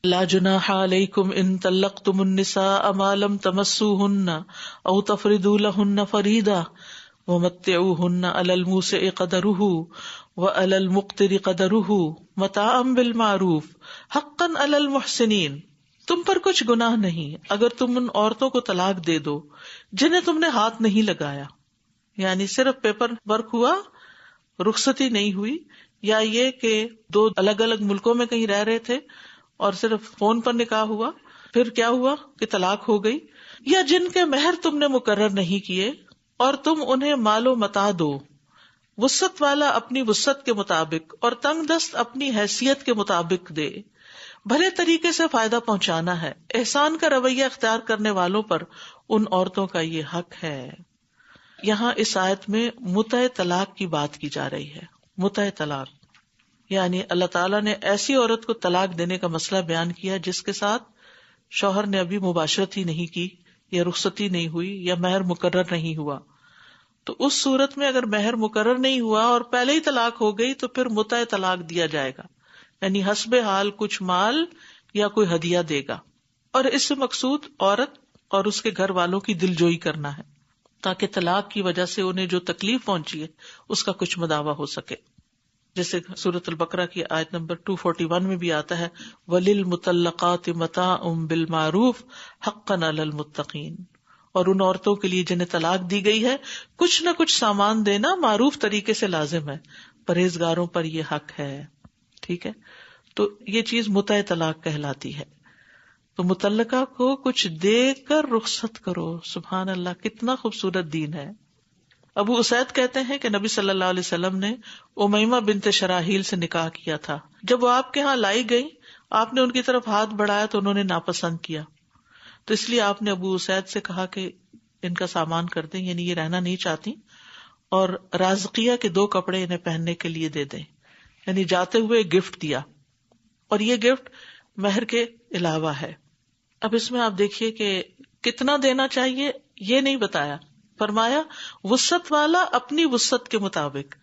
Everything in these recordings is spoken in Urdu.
لا جناح علیکم ان طلقتم النساء ما لم تمسوهن او تفرضوا لهن فریضہ ومتعوهن علی الموسع قدره وعلی المقتر قدره متاعا بالمعروف حقا علی المحسنین. تم پر کچھ گناہ نہیں اگر تم ان عورتوں کو طلاق دے دو جنہیں تم نے ہاتھ نہیں لگایا، یعنی صرف پیپر ورک ہوا، رخصتی نہیں ہوئی، یا یہ کہ دو الگ الگ ملکوں میں کہیں رہ رہے تھے اور صرف فون پر نکاح ہوا، پھر کیا ہوا کہ طلاق ہو گئی، یا جن کے مہر تم نے مقرر نہیں کیے اور تم انہیں مال و متاع دو، وسعت والا اپنی وسعت کے مطابق اور تنگ دست اپنی حیثیت کے مطابق دے. بھلے طریقے سے فائدہ پہنچانا ہے. احسان کا رویہ اختیار کرنے والوں پر ان عورتوں کا یہ حق ہے. یہاں اس آیت میں متع طلاق کی بات کی جا رہی ہے. متع طلاق یعنی اللہ تعالیٰ نے ایسی عورت کو طلاق دینے کا مسئلہ بیان کیا جس کے ساتھ شوہر نے ابھی مباشرت ہی نہیں کی، یا رخصتی نہیں ہوئی، یا مہر مقرر نہیں ہوا. تو اس صورت میں اگر مہر مقرر نہیں ہوا اور پہلے ہی طلاق ہو گئی تو پھر متع طلاق دیا جائے گا، یعنی حسب حال کچھ مال یا کوئی ہدیہ دے گا. اور اس سے مقصود عورت اور اس کے گھر والوں کی دل جوئی کرنا ہے تاکہ طلاق کی وجہ سے انہیں جو تکلیف پہنچی ہے اس کا کچھ مداوع ہو سکے. جیسے البقرہ کی آیت نمبر 241 میں بھی آتا ہے وَلِلْمُطَلَّقَاتِ مَتَاعٌ بِالْمَعْرُوفِ حَقًّا عَلَى الْمُتَّقِينَ. اور ان عورتوں کے لیے جنہیں طلاق دی گئی ہے کچھ نہ کچھ سامان دینا معروف طریقے سے لازم ہے، پرہیزگاروں پر یہ حق ہے. ٹھیک ہے، تو یہ چیز متع طلاق کہلاتی ہے. تو مطلقہ کو کچھ دے کر رخصت کرو. سبحان اللہ، کتنا خوبصورت دین ہے. ابو اسید کہتے ہیں کہ نبی صلی اللہ علیہ وسلم نے امیمہ بنت شراحیل سے نکاح کیا تھا. جب وہ آپ کے ہاں لائی گئی، آپ نے ان کی طرف ہاتھ بڑھایا تو انہوں نے ناپسند کیا، تو اس لیے آپ نے ابو اسید سے کہا کہ ان کا سامان کر دیں، یعنی یہ رہنا نہیں چاہتی، اور رازقیہ کے 2 کپڑے انہیں پہننے کے لیے دے دیں، یعنی جاتے ہوئے گفٹ دیا، اور یہ گفٹ مہر کے علاوہ ہے. اب اس میں آپ دیکھیے کہ کتنا دینا چاہیے یہ نہیں بتایا، فرمایا وسعت والا اپنی وسعت کے مطابق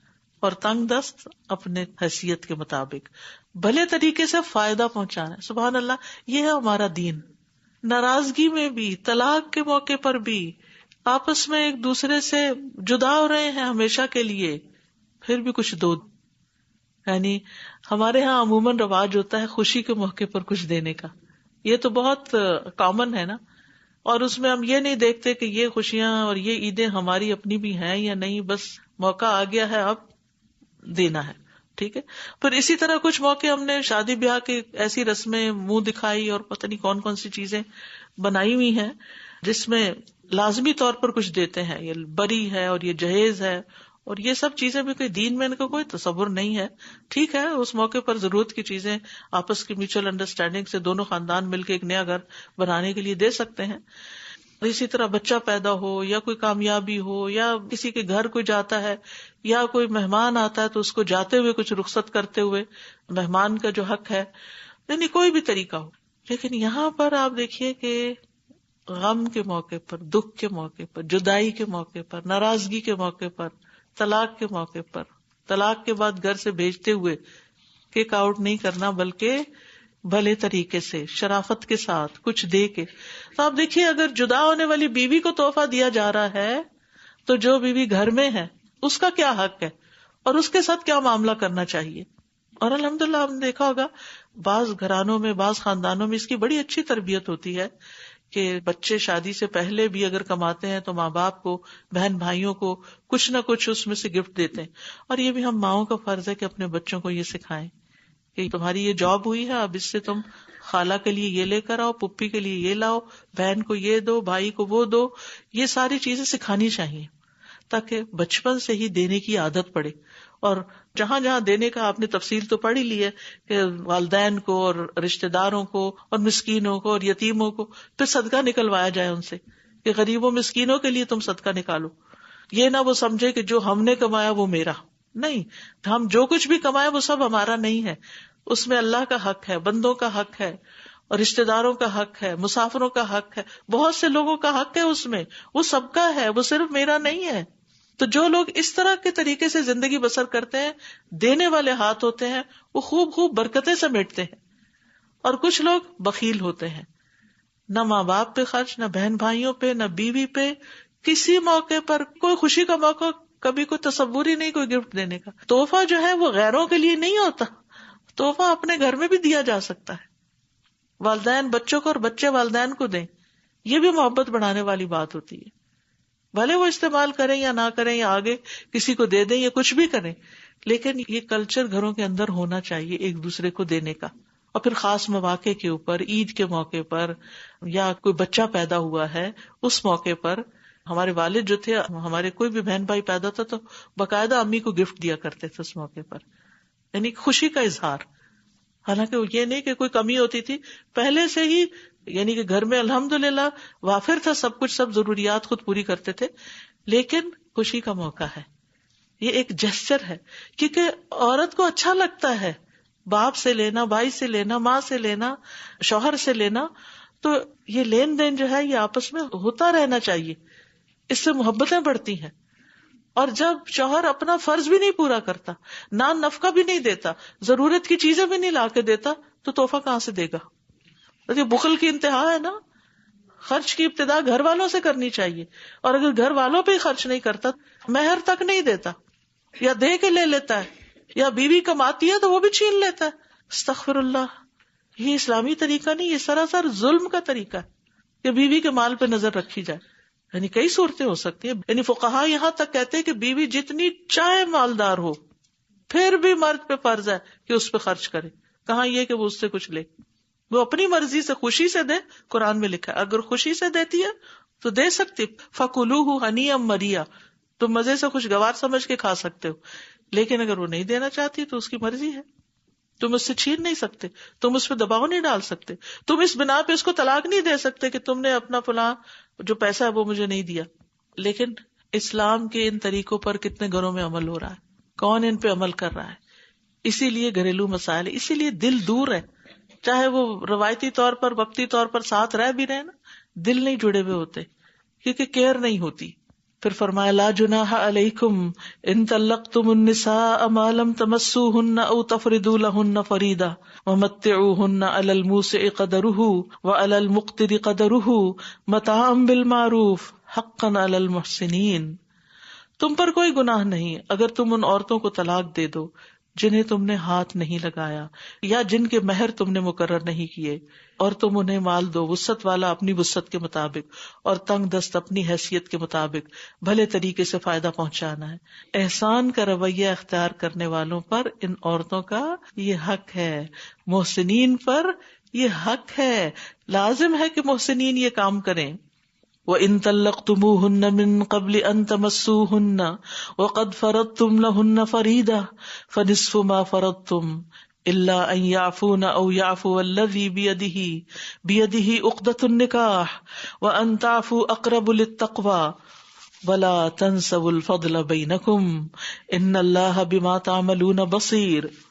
اور تنگ دست اپنے حیثیت کے مطابق، بھلے طریقے سے فائدہ پہنچانا. سبحان اللہ، یہ ہے ہمارا دین. ناراضگی میں بھی، طلاق کے موقع پر بھی، آپس میں ایک دوسرے سے جدا ہو رہے ہیں ہمیشہ کے لیے، پھر بھی کچھ دو. یعنی ہمارے ہاں عموماً رواج ہوتا ہے خوشی کے موقع پر کچھ دینے کا، یہ تو بہت کامن ہے نا، اور اس میں ہم یہ نہیں دیکھتے کہ یہ خوشیاں اور یہ عیدیں ہماری اپنی بھی ہیں یا نہیں، بس موقع آ گیا ہے اب دینا ہے. ٹھیک ہے، پھر اسی طرح کچھ موقع ہم نے شادی بیاہ کی ایسی رسمیں منہ دکھائی اور پتہ نہیں کون کون سی چیزیں بنائی ہوئی ہیں جس میں لازمی طور پر کچھ دیتے ہیں. یہ بری ہے اور یہ جہیز ہے اور یہ سب چیزیں بھی کوئی دین میں ان کا کوئی تصور نہیں ہے. ٹھیک ہے، اس موقع پر ضرورت کی چیزیں آپس کی میوچل انڈرسٹینڈنگ سے دونوں خاندان مل کے ایک نیا گھر بنانے کے لیے دے سکتے ہیں. اسی طرح بچہ پیدا ہو یا کوئی کامیابی ہو یا کسی کے گھر کوئی جاتا ہے یا کوئی مہمان آتا ہے تو اس کو جاتے ہوئے کچھ رخصت کرتے ہوئے مہمان کا جو حق ہے، یعنی کوئی بھی طریقہ ہو. لیکن یہاں پر آپ دیکھیے کہ غم کے موقع پر، دکھ کے موقع پر، جدائی کے موقع پر، ناراضگی کے موقع پر، طلاق کے موقع پر، طلاق کے بعد گھر سے بھیجتے ہوئے کک آؤٹ نہیں کرنا بلکہ بھلے طریقے سے شرافت کے ساتھ کچھ دے کے. تو آپ دیکھیے اگر جدا ہونے والی بیوی کو تحفہ دیا جا رہا ہے تو جو بیوی گھر میں ہے اس کا کیا حق ہے اور اس کے ساتھ کیا معاملہ کرنا چاہیے. اور الحمدللہ ہم نے دیکھا ہوگا بعض گھرانوں میں، بعض خاندانوں میں اس کی بڑی اچھی تربیت ہوتی ہے کہ بچے شادی سے پہلے بھی اگر کماتے ہیں تو ماں باپ کو، بہن بھائیوں کو کچھ نہ کچھ اس میں سے گفٹ دیتے ہیں. اور یہ بھی ہم ماؤں کا فرض ہے کہ اپنے بچوں کو یہ سکھائیں کہ تمہاری یہ جاب ہوئی ہے، اب اس سے تم خالہ کے لیے یہ لے کر آؤ، پپی کے لیے یہ لاؤ، بہن کو یہ دو، بھائی کو وہ دو. یہ ساری چیزیں سکھانی چاہیے تاکہ بچپن سے ہی دینے کی عادت پڑے. اور جہاں جہاں دینے کا آپ نے تفصیل تو پڑھ ہی لی ہے کہ والدین کو اور رشتہ داروں کو اور مسکینوں کو اور یتیموں کو، پھر صدقہ نکلوایا جائے ان سے کہ غریبوں مسکینوں کے لیے تم صدقہ نکالو. یہ نہ وہ سمجھے کہ جو ہم نے کمایا وہ میرا نہیں، ہم جو کچھ بھی کمائے وہ سب ہمارا نہیں ہے، اس میں اللہ کا حق ہے، بندوں کا حق ہے اور رشتہ داروں کا حق ہے، مسافروں کا حق ہے، بہت سے لوگوں کا حق ہے اس میں، وہ سب کا ہے، وہ صرف میرا نہیں ہے. تو جو لوگ اس طرح کے طریقے سے زندگی بسر کرتے ہیں، دینے والے ہاتھ ہوتے ہیں، وہ خوب خوب برکتیں سمیٹتے ہیں. اور کچھ لوگ بخیل ہوتے ہیں، نہ ماں باپ پہ خرچ، نہ بہن بھائیوں پہ، نہ بیوی پہ، کسی موقع پر کوئی خوشی کا موقع کبھی کوئی تصور ہی نہیں کوئی گفٹ دینے کا. تحفہ جو ہے وہ غیروں کے لیے نہیں ہوتا، تحفہ اپنے گھر میں بھی دیا جا سکتا ہے. والدین بچوں کو اور بچے والدین کو دیں، یہ بھی محبت بڑھانے والی بات ہوتی ہے. بھلے وہ استعمال کریں یا نہ کریں یا آگے کسی کو دے دیں یا کچھ بھی کریں، لیکن یہ کلچر گھروں کے اندر ہونا چاہیے ایک دوسرے کو دینے کا. اور پھر خاص مواقع کے اوپر، عید کے موقع پر یا کوئی بچہ پیدا ہوا ہے اس موقع پر. ہمارے والد جو تھے، ہمارے کوئی بھی بہن بھائی پیدا تھا تو باقاعدہ امی کو گفٹ دیا کرتے تھے اس موقع پر، یعنی خوشی کا اظہار. حالانکہ یہ نہیں کہ کوئی کمی ہوتی تھی، پہلے سے ہی یعنی کہ گھر میں الحمدللہ وافر تھا سب کچھ، سب ضروریات خود پوری کرتے تھے، لیکن خوشی کا موقع ہے. یہ ایک جسچر ہے، کیونکہ عورت کو اچھا لگتا ہے باپ سے لینا، بھائی سے لینا، ماں سے لینا، شوہر سے لینا. تو یہ لین دین جو ہے یہ آپس میں ہوتا رہنا چاہیے، اس سے محبتیں بڑھتی ہیں. اور جب شوہر اپنا فرض بھی نہیں پورا کرتا، نان نفقہ بھی نہیں دیتا، ضرورت کی چیزیں بھی نہیں لا کے دیتا، تو تحفہ کہاں سے دے گا؟ یہ بخل کی انتہا ہے نا. خرچ کی ابتدا گھر والوں سے کرنی چاہیے، اور اگر گھر والوں پہ ہی خرچ نہیں کرتا، مہر تک نہیں دیتا، یا دے کے لے لیتا ہے، یا بیوی کماتی ہے تو وہ بھی چھین لیتا ہے. استغفر اللہ، یہ اسلامی طریقہ نہیں، یہ سراسر ظلم کا طریقہ ہے کہ بیوی کے مال پہ نظر رکھی جائے. یعنی کئی صورتیں ہو سکتی ہیں. یعنی فقہا یہاں تک کہتے ہیں کہ بیوی جتنی چاہے مالدار ہو پھر بھی مرد پہ فرض ہے کہ اس پہ خرچ کرے. کہاں یہ کہ وہ اس سے کچھ لے، وہ اپنی مرضی سے خوشی سے دے. قرآن میں لکھا ہے اگر خوشی سے دیتی ہے تو دے سکتی. فَكُلُوهُ هَنِيًّا مَرِيًّا، تم مزے سے خوشگوار سمجھ کے کھا سکتے ہو. لیکن اگر وہ نہیں دینا چاہتی تو اس کی مرضی ہے، تم اس سے چھین نہیں سکتے، تم اس پہ دباؤ نہیں ڈال سکتے، تم اس بنا پہ اس کو طلاق نہیں دے سکتے کہ تم نے اپنا فلاں جو پیسہ ہے وہ مجھے نہیں دیا. لیکن اسلام کے ان طریقوں پر کتنے گھروں میں عمل ہو رہا ہے، کون ان پہ عمل کر رہا ہے؟ اسی لیے گھریلو مسائل، اسی لیے دل دور ہے. چاہے وہ روایتی طور پر وقتی طور پر ساتھ رہ بھی رہے نا، دل نہیں جڑے ہوئے ہوتے کیونکہ کیئر نہیں ہوتی. پھر فرمایا لا جناح علیکم ان طلقتم النساء ما لم تمسوهن او تفرضوا لهن فریضہ ومتعوهن علی الموسع قدره وعلی المقتر قدره متاعا بالمعروف حقا علی المحسنین. تم پر کوئی گناہ نہیں اگر تم ان عورتوں کو طلاق دے دو جنہیں تم نے ہاتھ نہیں لگایا یا جن کے مہر تم نے مقرر نہیں کیے، اور تم انہیں مال دو وسعت والا اپنی وسعت کے مطابق اور تنگ دست اپنی حیثیت کے مطابق، بھلے طریقے سے فائدہ پہنچانا ہے. احسان کا رویہ اختیار کرنے والوں پر ان عورتوں کا یہ حق ہے، محسنین پر یہ حق ہے، لازم ہے کہ محسنین یہ کام کریں. وَإِن طَلَّقْتُمُوهُنَّ مِن قَبْلِ أَن تَمَسُّوهُنَّ وَقَدْ فَرَضْتُمْ لَهُنَّ فَرِيضَةً فَنِصْفُ مَا فَرَضْتُمْ إِلَّا أَن يَعْفُونَ أَوْ يَعْفُوَ الَّذِي بِيَدِهِ عُقْدَةُ النِّكَاحِ وَأَن تَعْفُوا أَقْرَبُ لِلتَّقْوَى وَلَا تَنْسَوُا الْفَضْلَ بَيْنَكُمْ إِنَّ اللَّهَ بِمَا تَعْمَلُونَ بَصِيرٌ.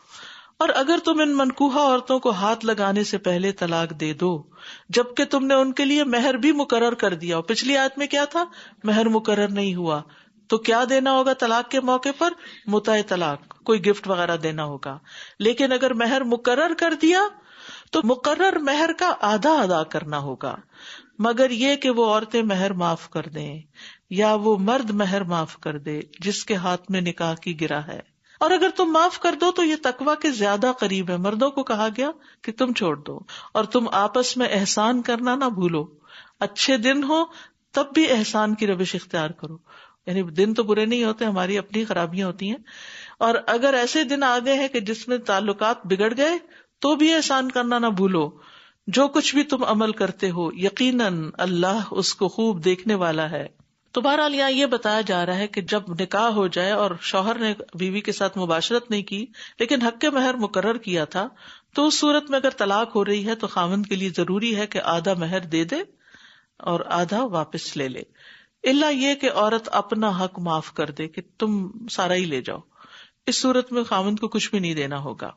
اور اگر تم ان منکوحہ عورتوں کو ہاتھ لگانے سے پہلے طلاق دے دو جبکہ تم نے ان کے لیے مہر بھی مقرر کر دیا. اور پچھلی آیت میں کیا تھا؟ مہر مقرر نہیں ہوا تو کیا دینا ہوگا طلاق کے موقع پر؟ متع طلاق، کوئی گفٹ وغیرہ دینا ہوگا. لیکن اگر مہر مقرر کر دیا تو مقرر مہر کا آدھا ادا کرنا ہوگا، مگر یہ کہ وہ عورتیں مہر معاف کر دیں یا وہ مرد مہر معاف کر دے جس کے ہاتھ میں نکاح کی گرہ ہے. اور اگر تم معاف کر دو تو یہ تقویٰ کے زیادہ قریب ہے. مردوں کو کہا گیا کہ تم چھوڑ دو اور تم آپس میں احسان کرنا نہ بھولو. اچھے دن ہو تب بھی احسان کی روش اختیار کرو. یعنی دن تو برے نہیں ہوتے، ہماری اپنی خرابیاں ہوتی ہیں، اور اگر ایسے دن آ گئے ہیں کہ جس میں تعلقات بگڑ گئے تو بھی احسان کرنا نہ بھولو. جو کچھ بھی تم عمل کرتے ہو یقیناً اللہ اس کو خوب دیکھنے والا ہے. تو بہرحال یہاں یہ بتایا جا رہا ہے کہ جب نکاح ہو جائے اور شوہر نے بیوی کے ساتھ مباشرت نہیں کی لیکن حق مہر مقرر کیا تھا، تو اس صورت میں اگر طلاق ہو رہی ہے تو خاوند کے لیے ضروری ہے کہ آدھا مہر دے دے اور آدھا واپس لے لے. الا یہ کہ عورت اپنا حق معاف کر دے کہ تم سارا ہی لے جاؤ. اس صورت میں خاوند کو کچھ بھی نہیں دینا ہوگا.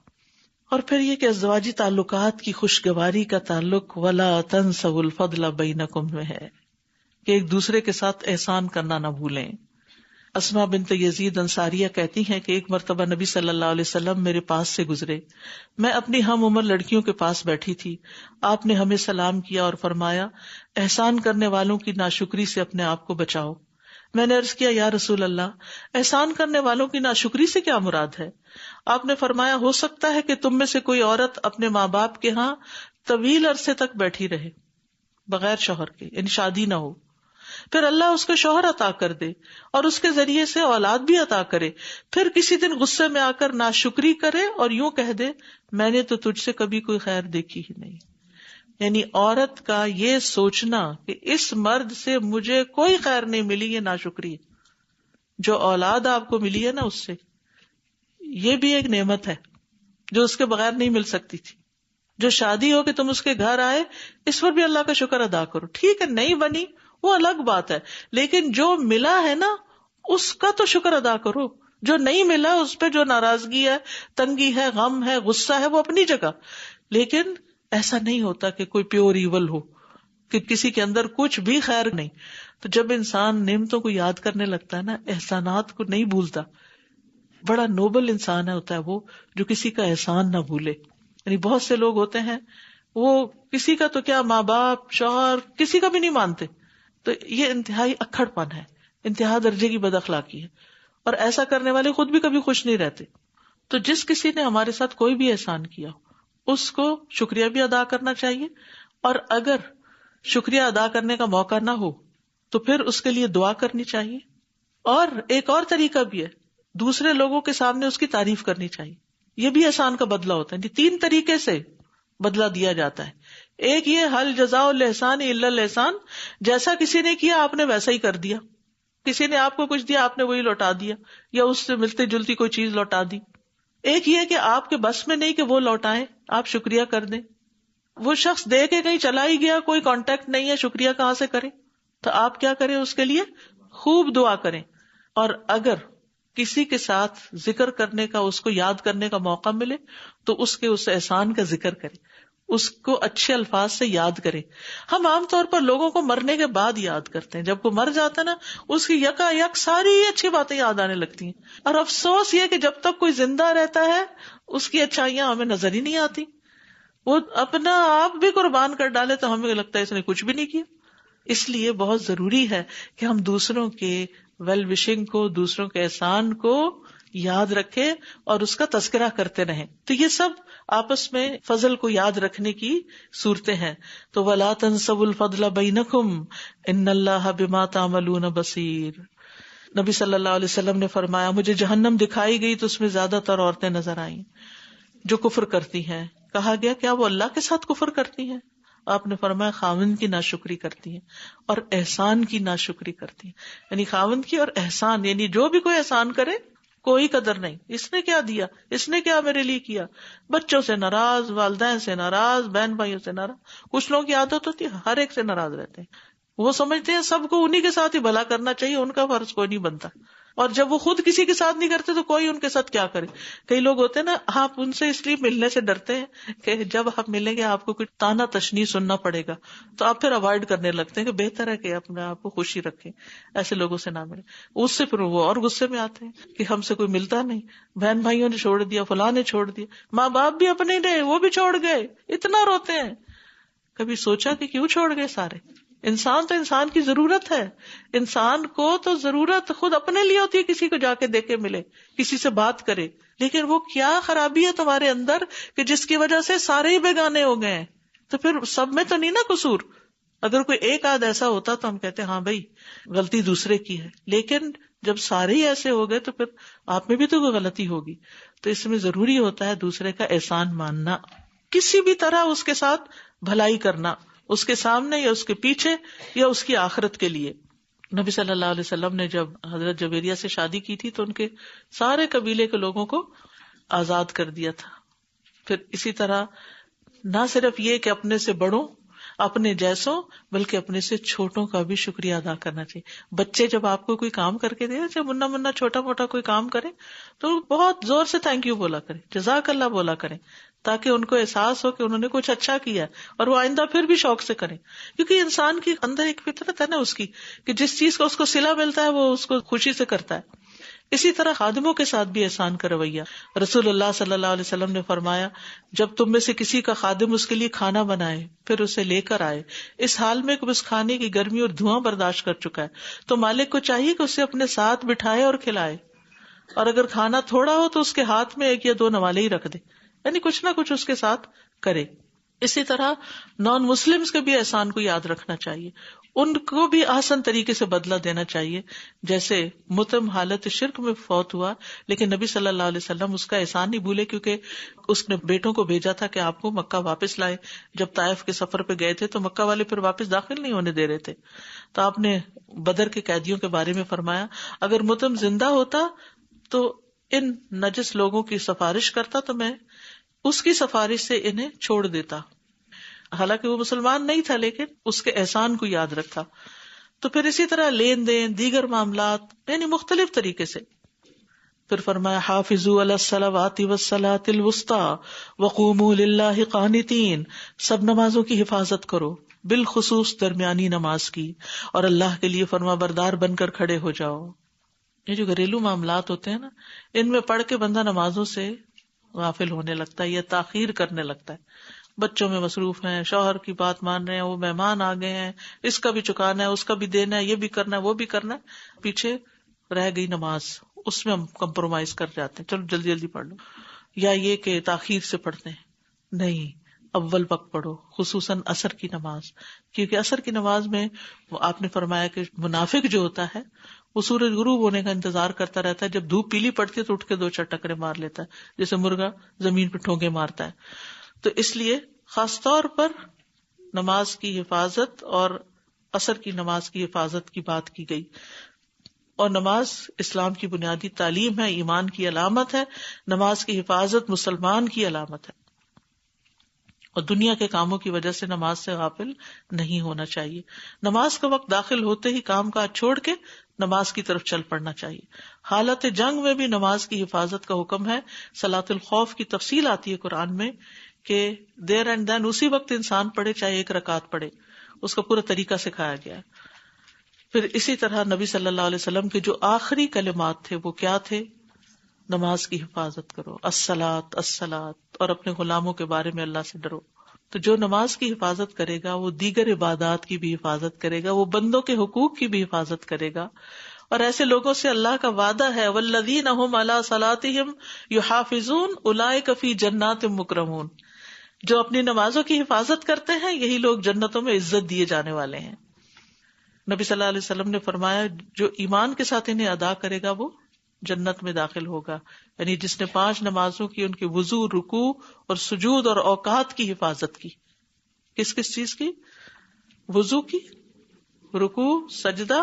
اور پھر یہ کہ ازدواجی تعلقات کی خوشگواری کا تعلق ولا تنسوا الفضل بینکم میں ہے کہ ایک دوسرے کے ساتھ احسان کرنا نہ بھولیں. اسما بنت یزید انصاریہ کہتی ہیں کہ ایک مرتبہ نبی صلی اللہ علیہ وسلم میرے پاس سے گزرے. میں اپنی ہم عمر لڑکیوں کے پاس بیٹھی تھی. آپ نے ہمیں سلام کیا اور فرمایا احسان کرنے والوں کی ناشکری سے اپنے آپ کو بچاؤ. میں نے عرض کیا یا رسول اللہ احسان کرنے والوں کی ناشکری سے کیا مراد ہے؟ آپ نے فرمایا ہو سکتا ہے کہ تم میں سے کوئی عورت اپنے ماں باپ کے ہاں طویل عرصے تک بیٹھی رہے بغیر شوہر کے، یعنی شادی نہ ہو، پھر اللہ اس کو شوہر عطا کر دے اور اس کے ذریعے سے اولاد بھی عطا کرے، پھر کسی دن غصے میں آ کر ناشکری کرے اور یوں کہہ دے میں نے تو تجھ سے کبھی کوئی خیر دیکھی ہی نہیں. یعنی عورت کا یہ سوچنا کہ اس مرد سے مجھے کوئی خیر نہیں ملی، یہ ناشکری ہے. جو اولاد آپ کو ملی ہے نا اس سے، یہ بھی ایک نعمت ہے جو اس کے بغیر نہیں مل سکتی تھی. جو شادی ہو کہ تم اس کے گھر آئے، اس پر بھی اللہ کا شکر ادا کرو. ٹھیک ہے نہیں بنی وہ الگ بات ہے، لیکن جو ملا ہے نا اس کا تو شکر ادا کرو. جو نہیں ملا اس پہ جو ناراضگی ہے، تنگی ہے، غم ہے، غصہ ہے، وہ اپنی جگہ. لیکن ایسا نہیں ہوتا کہ کوئی پیور ایول ہو، کہ کسی کے اندر کچھ بھی خیر نہیں. تو جب انسان نعمتوں کو یاد کرنے لگتا ہے نا، احسانات کو نہیں بھولتا، بڑا نوبل انسان ہوتا ہے وہ جو کسی کا احسان نہ بھولے. یعنی بہت سے لوگ ہوتے ہیں وہ کسی کا تو کیا ماں باپ شوہر کسی کا بھی نہیں مانتے، تو یہ انتہائی اکھڑ پن ہے، انتہا درجے کی بد اخلاقی ہے، اور ایسا کرنے والے خود بھی کبھی خوش نہیں رہتے. تو جس کسی نے ہمارے ساتھ کوئی بھی احسان کیا اس کو شکریہ بھی ادا کرنا چاہیے، اور اگر شکریہ ادا کرنے کا موقع نہ ہو تو پھر اس کے لیے دعا کرنی چاہیے. اور ایک اور طریقہ بھی ہے، دوسرے لوگوں کے سامنے اس کی تعریف کرنی چاہیے. یہ بھی احسان کا بدلہ ہوتا ہے. 3 طریقے سے بدلہ دیا جاتا ہے. ایک یہ حل جزاء الاحسان الا الاحسان، جیسا کسی نے کیا آپ نے ویسا ہی کر دیا. کسی نے آپ کو کچھ دیا آپ نے وہی لوٹا دیا، یا اس سے ملتی جلتی کوئی چیز لوٹا دی. ایک یہ کہ آپ کے بس میں نہیں کہ وہ لوٹائیں، آپ شکریہ کر دیں. وہ شخص دے کے کہیں چلا ہی گیا، کوئی کانٹیکٹ نہیں ہے، شکریہ کہاں سے کریں؟ تو آپ کیا کریں اس کے لیے؟ خوب دعا کریں. اور اگر کسی کے ساتھ ذکر کرنے کا، اس کو یاد کرنے کا موقع ملے تو اس احسان کا ذکر کرے، اس کو اچھے الفاظ سے یاد کرے. ہم عام طور پر لوگوں کو مرنے کے بعد یاد کرتے ہیں، جب کوئی مر جاتا ہے نا اس کی یکا یک ساری اچھی باتیں یاد آنے لگتی ہیں. اور افسوس یہ کہ جب تک کوئی زندہ رہتا ہے اس کی اچھائیاں ہمیں نظر ہی نہیں آتی. وہ اپنا آپ بھی قربان کر ڈالے تو ہمیں لگتا ہے اس نے کچھ بھی نہیں کیا. اس لیے بہت ضروری ہے کہ ہم دوسروں کے ویل وشنگ کو، دوسروں کے احسان کو یاد رکھیں اور اس کا تذکرہ کرتے رہیں. تو یہ سب آپس میں فضل کو یاد رکھنے کی صورتیں ہیں. تو وَلَا تَنْسَوُا الْفَضْلَ بَيْنَكُمْ إِنَّ اللَّهَ بِمَا تَعْمَلُونَ بَصِيرٌ. نبی صلی اللہ علیہ وسلم نے فرمایا مجھے جہنم دکھائی گئی تو اس میں زیادہ تر عورتیں نظر آئیں جو کفر کرتی ہیں. کہا گیا کیا وہ اللہ کے ساتھ کفر کرتی ہیں؟ آپ نے فرمایا خاوند کی ناشکری کرتی ہیں اور احسان کی ناشکری کرتی ہیں. یعنی خاوند کی اور احسان، یعنی جو بھی کوئی احسان کرے کوئی قدر نہیں، اس نے کیا دیا، اس نے کیا میرے لیے کیا. بچوں سے ناراض، والدین سے ناراض، بہن بھائیوں سے ناراض. کچھ لوگوں کی عادت ہوتی ہے ہر ایک سے ناراض رہتے ہیں، وہ سمجھتے ہیں سب کو انہی کے ساتھ ہی بھلا کرنا چاہیے، ان کا فرض کوئی نہیں بنتا. اور جب وہ خود کسی کے ساتھ نہیں کرتے تو کوئی ان کے ساتھ کیا کرے. کئی لوگ ہوتے ہیں نا، آپ ان سے اس لیے ملنے سے ڈرتے ہیں کہ جب آپ ملیں گے آپ کو کچھ تانا تشنیع سننا پڑے گا، تو آپ پھر اوائڈ کرنے لگتے ہیں کہ بہتر ہے کہ اپنے آپ کو خوشی رکھیں، ایسے لوگوں سے نہ ملیں. اس سے پھر وہ اور غصے میں آتے ہیں کہ ہم سے کوئی ملتا نہیں، بہن بھائیوں نے چھوڑ دیا، فلاں نے چھوڑ دیا، ماں باپ بھی اپنے نہیں، وہ بھی چھوڑ گئے، اتنا روتے ہیں. کبھی سوچا کہ کیوں چھوڑ گئے سارے؟ انسان تو انسان کی ضرورت ہے. انسان کو تو ضرورت خود اپنے لیے ہوتی ہے، کسی کو جا کے دیکھے ملے، کسی سے بات کرے. لیکن وہ کیا خرابی ہے تمہارے اندر کہ جس کی وجہ سے سارے ہی بیگانے ہو گئے ہیں؟ تو پھر سب میں تو نہیں نا قصور. اگر کوئی ایک آدھ ایسا ہوتا تو ہم کہتے ہاں بھائی غلطی دوسرے کی ہے، لیکن جب سارے ہی ایسے ہو گئے تو پھر آپ میں بھی تو کوئی غلطی ہوگی. تو اس میں ضروری ہوتا ہے دوسرے کا احسان ماننا، کسی بھی طرح اس کے ساتھ بھلائی کرنا، اس کے سامنے یا اس کے پیچھے یا اس کی آخرت کے لیے. نبی صلی اللہ علیہ وسلم نے جب حضرت جویریہ سے شادی کی تھی تو ان کے سارے قبیلے کے لوگوں کو آزاد کر دیا تھا. پھر اسی طرح نہ صرف یہ کہ اپنے سے بڑوں، اپنے جیسوں، بلکہ اپنے سے چھوٹوں کا بھی شکریہ ادا کرنا چاہیے. بچے جب آپ کو کوئی کام کر کے دے، جب منا چھوٹا موٹا کوئی کام کرے تو بہت زور سے تھینک یو بولا کریں، جزاک اللہ بولا کریں، تاکہ ان کو احساس ہو کہ انہوں نے کچھ اچھا کیا اور وہ آئندہ پھر بھی شوق سے کریں. کیونکہ انسان کے اندر ایک فطرت ہے نا اس کی کہ جس چیز کا اس کو صلہ ملتا ہے وہ اس کو خوشی سے کرتا ہے. اسی طرح خادموں کے ساتھ بھی احسان کا رویہ. رسول اللہ صلی اللہ علیہ وسلم نے فرمایا جب تم میں سے کسی کا خادم اس کے لیے کھانا بنائے پھر اسے لے کر آئے اس حال میں کہ اس کھانے کی گرمی اور دھواں برداشت کر چکا ہے تو مالک کو چاہیے کہ اسے اپنے ساتھ بٹھائے اور کھلائے, اور اگر کھانا تھوڑا ہو تو اس کے ہاتھ میں 1 یا 2 نوالے ہی رکھ دے, یعنی کچھ نہ کچھ اس کے ساتھ کرے. اسی طرح نان مسلمز کے بھی احسان کو یاد رکھنا چاہیے, ان کو بھی آسان طریقے سے بدلہ دینا چاہیے. جیسے متم حالت شرک میں فوت ہوا لیکن نبی صلی اللہ علیہ وسلم اس کا احسان نہیں بھولے, کیونکہ اس نے بیٹوں کو بھیجا تھا کہ آپ کو مکہ واپس لائے. جب طائف کے سفر پہ گئے تھے تو مکہ والے پھر واپس داخل نہیں ہونے دے رہے تھے, تو آپ نے بدر کے قیدیوں کے بارے میں فرمایا اگر متم زندہ ہوتا تو ان نجس لوگوں کی سفارش کرتا تو میں اس کی سفارش سے انہیں چھوڑ دیتا. حالانکہ وہ مسلمان نہیں تھا لیکن اس کے احسان کو یاد رکھا. تو پھر اسی طرح لین دین, دیگر معاملات, یعنی مختلف طریقے سے. پھر فرمایا حافظوا علی الصلوات والصلاۃ الوسطی وقوموا للہ قانتین, سب نمازوں کی حفاظت کرو بالخصوص درمیانی نماز کی, اور اللہ کے لیے فرما بردار بن کر کھڑے ہو جاؤ. یہ جو گھریلو معاملات ہوتے ہیں نا, ان میں پڑھ کے بندہ نمازوں سے غافل ہونے لگتا ہے یا تاخیر کرنے لگتا ہے. بچوں میں مصروف ہیں, شوہر کی بات مان رہے ہیں, وہ مہمان آ گئے ہیں, اس کا بھی چکانا ہے, اس کا بھی دینا ہے, یہ بھی کرنا ہے, وہ بھی کرنا ہے, پیچھے رہ گئی نماز, اس میں ہم کمپرومائز کر جاتے ہیں, چلو جلدی جلدی پڑھ لو. یا یہ کہ تاخیر سے پڑھتے ہیں, نہیں اول وقت پڑھو, خصوصاً عصر کی نماز, کیونکہ عصر کی نماز میں آپ نے فرمایا کہ منافق جو ہوتا ہے وہ سورج غروب ہونے کا انتظار کرتا رہتا ہے, جب دھوپ پیلی پڑتی ہے تو اٹھ کے 2 4 ٹکرے مار لیتا ہے, جیسے مرغا زمین پہ ٹھونکے مارتا ہے. تو اس لیے خاص طور پر نماز کی حفاظت اور عصر کی نماز کی حفاظت کی بات کی گئی. اور نماز اسلام کی بنیادی تعلیم ہے, ایمان کی علامت ہے, نماز کی حفاظت مسلمان کی علامت ہے, اور دنیا کے کاموں کی وجہ سے نماز سے غافل نہیں ہونا چاہیے. نماز کا وقت داخل ہوتے ہی کام کاج چھوڑ کے نماز کی طرف چل پڑنا چاہیے. حالت جنگ میں بھی نماز کی حفاظت کا حکم ہے. صلاۃ الخوف کی تفصیل آتی ہے قرآن میں کہ دیر اینڈ دین اسی وقت انسان پڑھے, چاہے 1 رکعت پڑھے, اس کا پورا طریقہ سکھایا گیا ہے. پھر اسی طرح نبی صلی اللہ علیہ وسلم کے جو آخری کلمات تھے وہ کیا تھے؟ نماز کی حفاظت کرو, الصلاۃ الصلاۃ, اور اپنے غلاموں کے بارے میں اللہ سے ڈرو. تو جو نماز کی حفاظت کرے گا وہ دیگر عبادات کی بھی حفاظت کرے گا, وہ بندوں کے حقوق کی بھی حفاظت کرے گا. اور ایسے لوگوں سے اللہ کا وعدہ ہے والذین هم علی صلاتهم یحافظون اولئک فی جنات مکرمون, جو اپنی نمازوں کی حفاظت کرتے ہیں یہی لوگ جنتوں میں عزت دیے جانے والے ہیں. نبی صلی اللہ علیہ وسلم نے فرمایا جو ایمان کے ساتھ انہیں ادا کرے گا وہ جنت میں داخل ہوگا. یعنی جس نے 5 نمازوں کی, ان کے وضو, رکوع اور سجود اور اوقات کی حفاظت کی. کس کس چیز کی؟ وضو کی, رکوع, سجدہ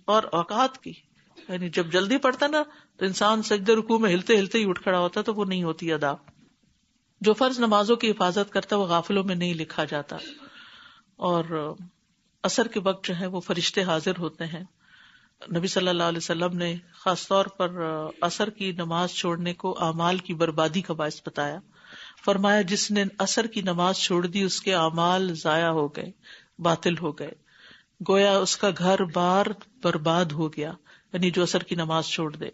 اور اوقات کی. یعنی جب جلدی پڑتا نا تو انسان سجدے رکوع میں ہلتے ہلتے ہی اٹھ کھڑا ہوتا, تو وہ نہیں ہوتی ادا. جو فرض نمازوں کی حفاظت کرتا ہے وہ غافلوں میں نہیں لکھا جاتا. اور عصر کے وقت جو ہے وہ فرشتے حاضر ہوتے ہیں. نبی صلی اللہ علیہ وسلم نے خاص طور پر عصر کی نماز چھوڑنے کو اعمال کی بربادی کا باعث بتایا. فرمایا جس نے عصر کی نماز چھوڑ دی اس کے اعمال ضائع ہو گئے, باطل ہو گئے, گویا اس کا گھر بار برباد ہو گیا. یعنی جو عصر کی نماز چھوڑ دے.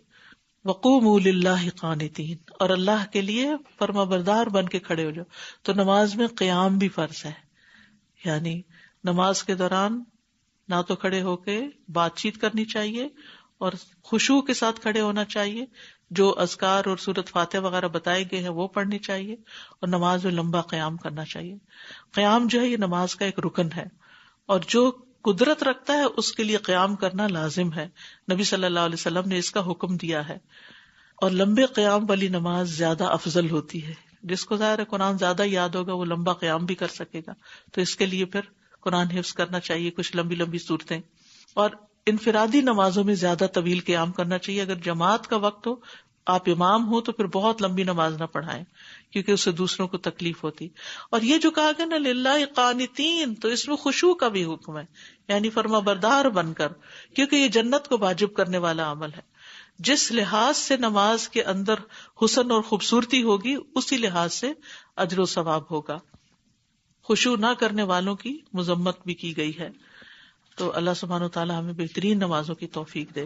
وقوموا للہ قانتین, اور اللہ کے لیے فرما بردار بن کے کھڑے ہو جاؤ. تو نماز میں قیام بھی فرض ہے, یعنی نماز کے دوران نہ تو کھڑے ہو کے بات چیت کرنی چاہیے اور خشوع کے ساتھ کھڑے ہونا چاہیے. جو اذکار اور سورۃ فاتحہ وغیرہ بتائے گئے ہیں وہ پڑھنی چاہیے, اور نماز میں لمبا قیام کرنا چاہیے. قیام جو ہے یہ نماز کا ایک رکن ہے, اور جو قدرت رکھتا ہے اس کے لیے قیام کرنا لازم ہے. نبی صلی اللہ علیہ وسلم نے اس کا حکم دیا ہے. اور لمبے قیام والی نماز زیادہ افضل ہوتی ہے. جس کو ظاہر ہے قرآن زیادہ یاد ہوگا وہ لمبا قیام بھی کر سکے گا, تو اس کے لیے پھر قرآن حفظ کرنا چاہیے, کچھ لمبی لمبی صورتیں. اور انفرادی نمازوں میں زیادہ طویل قیام کرنا چاہیے. اگر جماعت کا وقت ہو, آپ امام ہو, تو پھر بہت لمبی نماز نہ پڑھائیں کیونکہ اس سے دوسروں کو تکلیف ہوتی. اور یہ جو کہا گیا نا للہ قانتین, تو اس میں خشوع کا بھی حکم ہے, یعنی فرما بردار بن کر, کیونکہ یہ جنت کو واجب کرنے والا عمل ہے. جس لحاظ سے نماز کے اندر حسن اور خوبصورتی ہوگی اسی لحاظ سے اجر و ثواب ہوگا. خشوع نہ کرنے والوں کی مذمت بھی کی گئی ہے. تو اللہ سبحانہ وتعالی ہمیں بہترین نمازوں کی توفیق دے.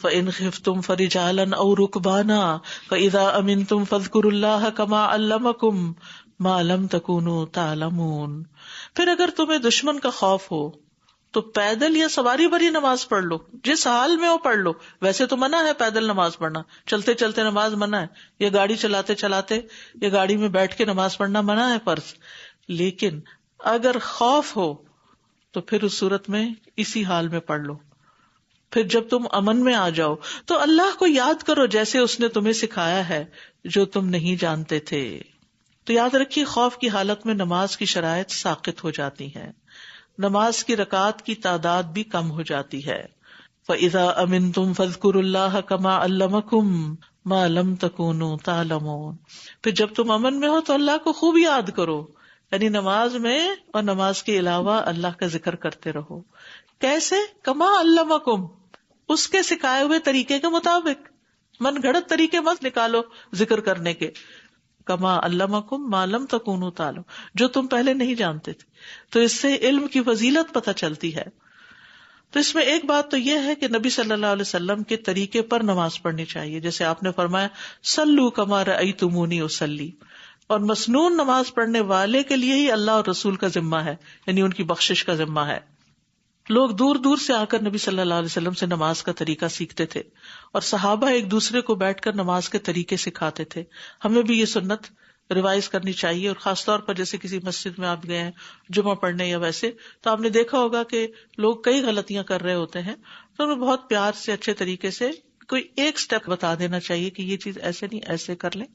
فَإِنْ خِفْتُمْ فَرِجَالًا أَوْ رُكْبَانًا فَإِذَا أَمِنْتُمْ فَاذْكُرُوا اللَّهَ كَمَا عَلَّمَكُمْ مَا لَمْ تَكُونُوا تَعْلَمُونَ. پھر اگر تمہیں دشمن کا خوف ہو تو پیدل یا سواری بھری نماز پڑھ لو، جس حال میں ہو پڑھ لو. ویسے تو منع ہے پیدل نماز پڑھنا، چلتے چلتے نماز منع ہے، یا گاڑی چلاتے چلاتے یا گاڑی میں بیٹھ کے نماز پڑھنا منع ہے فرض. لیکن اگر خوف ہو تو پھر اس صورت میں اسی حال میں پڑھ لو. پھر جب تم امن میں آ جاؤ تو اللہ کو یاد کرو جیسے اس نے تمہیں سکھایا ہے جو تم نہیں جانتے تھے. تو یاد رکھیے خوف کی حالت میں نماز کی شرائط ساقط ہو جاتی ہیں، نماز کی رکعات کی تعداد بھی کم ہو جاتی ہے. فَإِذَا أَمِنْتُمْ فَاذْكُرُوا اللَّهَ كَمَا عَلَّمَكُمْ مَا لَمْ تَكُونُوا تَعْلَمُونَ. پھر جب تم امن میں ہو تو اللہ کو خوب یاد کرو، یعنی نماز میں اور نماز کے علاوہ اللہ کا ذکر کرتے رہو. کیسے؟ کما علمکم، اس کے سکھائے ہوئے طریقے کے مطابق. من گھڑت طریقے مت نکالو ذکر کرنے کے. کما علمکم ما لم تکونوا تعلمون، جو تم پہلے نہیں جانتے تھے. تو اس سے علم کی فضیلت پتہ چلتی ہے. تو اس میں ایک بات تو یہ ہے کہ نبی صلی اللہ علیہ وسلم کے طریقے پر نماز پڑھنی چاہیے، جیسے آپ نے فرمایا صلو کما رأیتمونی اصلی. اور مسنون نماز پڑھنے والے کے لیے ہی اللہ اور رسول کا ذمہ ہے، یعنی ان کی بخشش کا ذمہ ہے. لوگ دور دور سے آ کر نبی صلی اللہ علیہ وسلم سے نماز کا طریقہ سیکھتے تھے، اور صحابہ ایک دوسرے کو بیٹھ کر نماز کے طریقے سکھاتے تھے. ہمیں بھی یہ سنت ریوائز کرنی چاہیے. اور خاص طور پر جیسے کسی مسجد میں آپ گئے ہیں جمعہ پڑھنے یا ویسے، تو آپ نے دیکھا ہوگا کہ لوگ کئی غلطیاں کر رہے ہوتے ہیں، تو انہیں بہت پیار سے اچھے طریقے سے کوئی ایک سٹیپ بتا دینا چاہیے کہ یہ چیز ایسے نہیں ایسے کر لیں.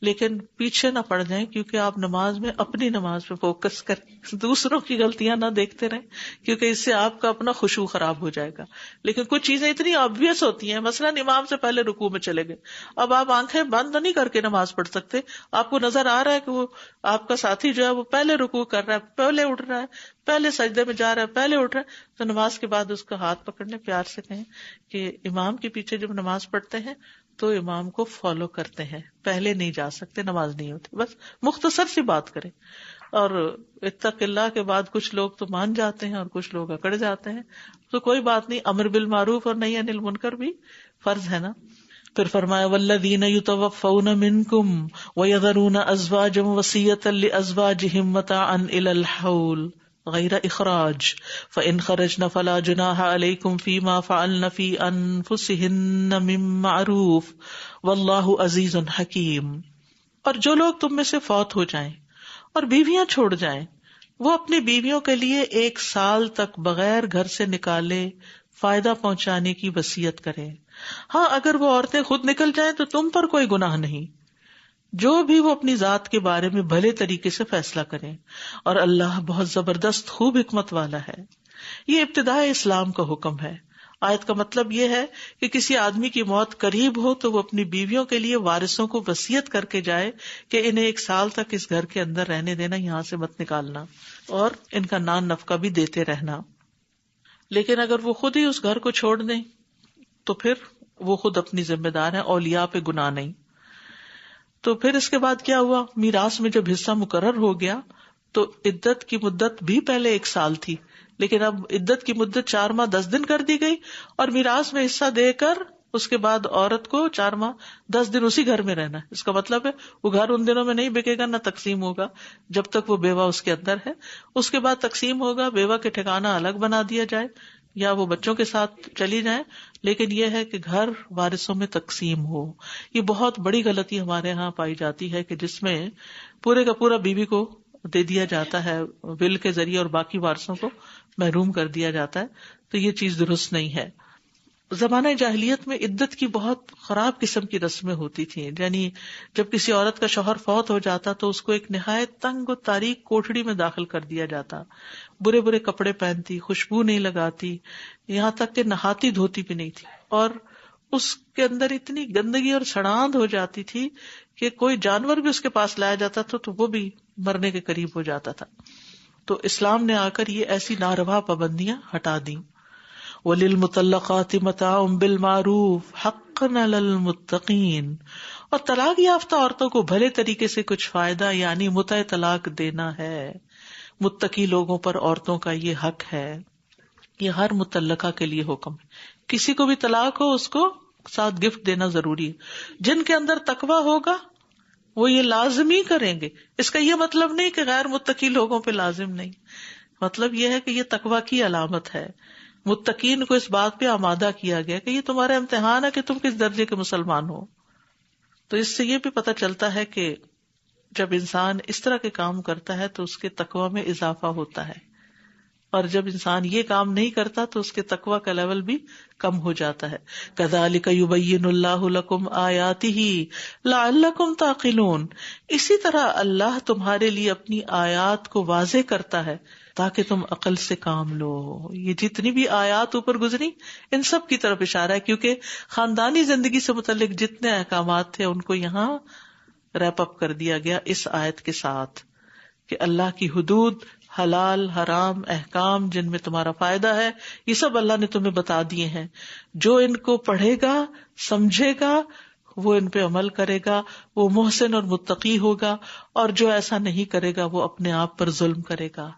لیکن پیچھے نہ پڑ جائیں، کیونکہ آپ نماز میں اپنی نماز پہ فوکس کریں، دوسروں کی غلطیاں نہ دیکھتے رہیں، کیونکہ اس سے آپ کا اپنا خشوع خراب ہو جائے گا. لیکن کچھ چیزیں اتنی آبویس ہوتی ہیں، مثلاً امام سے پہلے رکوع میں چلے گئے، اب آپ آنکھیں بند نہیں کر کے نماز پڑھ سکتے. آپ کو نظر آ رہا ہے کہ وہ آپ کا ساتھی جو ہے وہ پہلے رکوع کر رہا ہے، پہلے اٹھ رہا ہے، پہلے سجدے میں جا رہا ہے، پہلے اٹھ رہا ہے، تو نماز کے بعد اس کا ہاتھ پکڑنے پیار سے کہیں کہ امام کے پیچھے جب نماز پڑھتے ہیں تو امام کو فالو کرتے ہیں، پہلے نہیں جا سکتے، نماز نہیں ہوتی. بس مختصر سی بات کریں. اور اتق اللہ کے بعد کچھ لوگ تو مان جاتے ہیں اور کچھ لوگ اکڑ جاتے ہیں، تو کوئی بات نہیں، امر بالمعروف اور نہی عن المنکر بھی فرض ہے نا. پھر فرمایا والذین یتوفون منکم ویذرون ازواجا وصیۃ لازواجہم متاعا الی الحول غیر اخراج فإن خرجن فلا جناح علیکم فیما فعلن فی انفسہن من معروف واللہ عزیز حکیم. اور جو لوگ تم میں سے فوت ہو جائیں اور بیویاں چھوڑ جائیں، وہ اپنی بیویوں کے لیے 1 سال تک بغیر گھر سے نکالے فائدہ پہنچانے کی وصیت کریں. ہاں اگر وہ عورتیں خود نکل جائیں تو تم پر کوئی گناہ نہیں، جو بھی وہ اپنی ذات کے بارے میں بھلے طریقے سے فیصلہ کریں، اور اللہ بہت زبردست خوب حکمت والا ہے. یہ ابتدائے اسلام کا حکم ہے. آیت کا مطلب یہ ہے کہ کسی آدمی کی موت قریب ہو تو وہ اپنی بیویوں کے لیے وارثوں کو وصیت کر کے جائے کہ انہیں 1 سال تک اس گھر کے اندر رہنے دینا، یہاں سے مت نکالنا، اور ان کا نان نفقہ بھی دیتے رہنا. لیکن اگر وہ خود ہی اس گھر کو چھوڑ دیں تو پھر وہ خود اپنی ذمہ دار ہیں، اولیاء پہ گناہ نہیں. تو پھر اس کے بعد کیا ہوا؟ میراث میں جب حصہ مقرر ہو گیا تو عدت کی مدت بھی پہلے 1 سال تھی، لیکن اب عدت کی مدت 4 ماہ 10 دن کر دی گئی، اور میراث میں حصہ دے کر اس کے بعد عورت کو 4 ماہ 10 دن اسی گھر میں رہنا ہے. اس کا مطلب ہے وہ گھر ان دنوں میں نہیں بکے گا، نہ تقسیم ہوگا جب تک وہ بیوہ اس کے اندر ہے. اس کے بعد تقسیم ہوگا، بیوہ کے ٹھکانہ الگ بنا دیا جائے یا وہ بچوں کے ساتھ چلی جائیں، لیکن یہ ہے کہ گھر وارثوں میں تقسیم ہو. یہ بہت بڑی غلطی ہمارے ہاں پائی جاتی ہے کہ جس میں پورے کا پورا بیوی کو دے دیا جاتا ہے ول کے ذریعے اور باقی وارثوں کو محروم کر دیا جاتا ہے. تو یہ چیز درست نہیں ہے. زمانہ جاہلیت میں عدت کی بہت خراب قسم کی رسمیں ہوتی تھیں، یعنی جب کسی عورت کا شوہر فوت ہو جاتا تو اس کو ایک نہایت تنگ و تاریک کوٹھڑی میں داخل کر دیا جاتا، برے برے کپڑے پہنتی، خوشبو نہیں لگاتی، یہاں تک کہ نہاتی دھوتی بھی نہیں تھی، اور اس کے اندر اتنی گندگی اور سڑاند ہو جاتی تھی کہ کوئی جانور بھی اس کے پاس لایا جاتا تھا تو وہ بھی مرنے کے قریب ہو جاتا تھا. تو اسلام نے آ کر یہ ایسی ناروا پابندیاں ہٹا دیں. وَلِلْمُطَلَّقَاتِ مَتَاعٌ بِالْمَعْرُوفِ حَقًّا حقا للمتقین، اور طلاق یافتہ عورتوں کو بھلے طریقے سے کچھ فائدہ یعنی متع طلاق دینا ہے. متقی لوگوں پر عورتوں کا یہ حق ہے. یہ ہر متعلقہ کے لیے حکم ہے. کسی کو بھی طلاق ہو اس کو ساتھ گفٹ دینا ضروری ہے. جن کے اندر تقویٰ ہوگا وہ یہ لازمی کریں گے. اس کا یہ مطلب نہیں کہ غیر متقی لوگوں پہ لازم نہیں، مطلب یہ ہے کہ یہ تقویٰ کی علامت ہے. متقین کو اس بات پہ آمادہ کیا گیا کہ یہ تمہارا امتحان ہے کہ تم کس درجے کے مسلمان ہو. تو اس سے یہ بھی پتہ چلتا ہے کہ جب انسان اس طرح کے کام کرتا ہے تو اس کے تقویٰ میں اضافہ ہوتا ہے، اور جب انسان یہ کام نہیں کرتا تو اس کے تقویٰ کا لیول بھی کم ہو جاتا ہے. کذالک یبین اللہ لکم آیاتہ لعلکم تعقلون، اسی طرح اللہ تمہارے لیے اپنی آیات کو واضح کرتا ہے تاکہ تم عقل سے کام لو. یہ جتنی بھی آیات اوپر گزری ان سب کی طرف اشارہ ہے، کیونکہ خاندانی زندگی سے متعلق جتنے احکامات تھے ان کو یہاں ریپ اپ کر دیا گیا اس آیت کے ساتھ کہ اللہ کی حدود، حلال حرام احکام جن میں تمہارا فائدہ ہے، یہ سب اللہ نے تمہیں بتا دیے ہیں. جو ان کو پڑھے گا سمجھے گا وہ ان پہ عمل کرے گا وہ محسن اور متقی ہوگا، اور جو ایسا نہیں کرے گا وہ اپنے آپ پر ظلم کرے گا.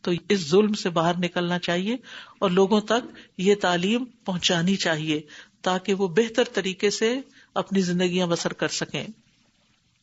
تو اس ظلم سے باہر نکلنا چاہیے اور لوگوں تک یہ تعلیم پہنچانی چاہیے تاکہ وہ بہتر طریقے سے اپنی زندگیاں بسر کر سکیں.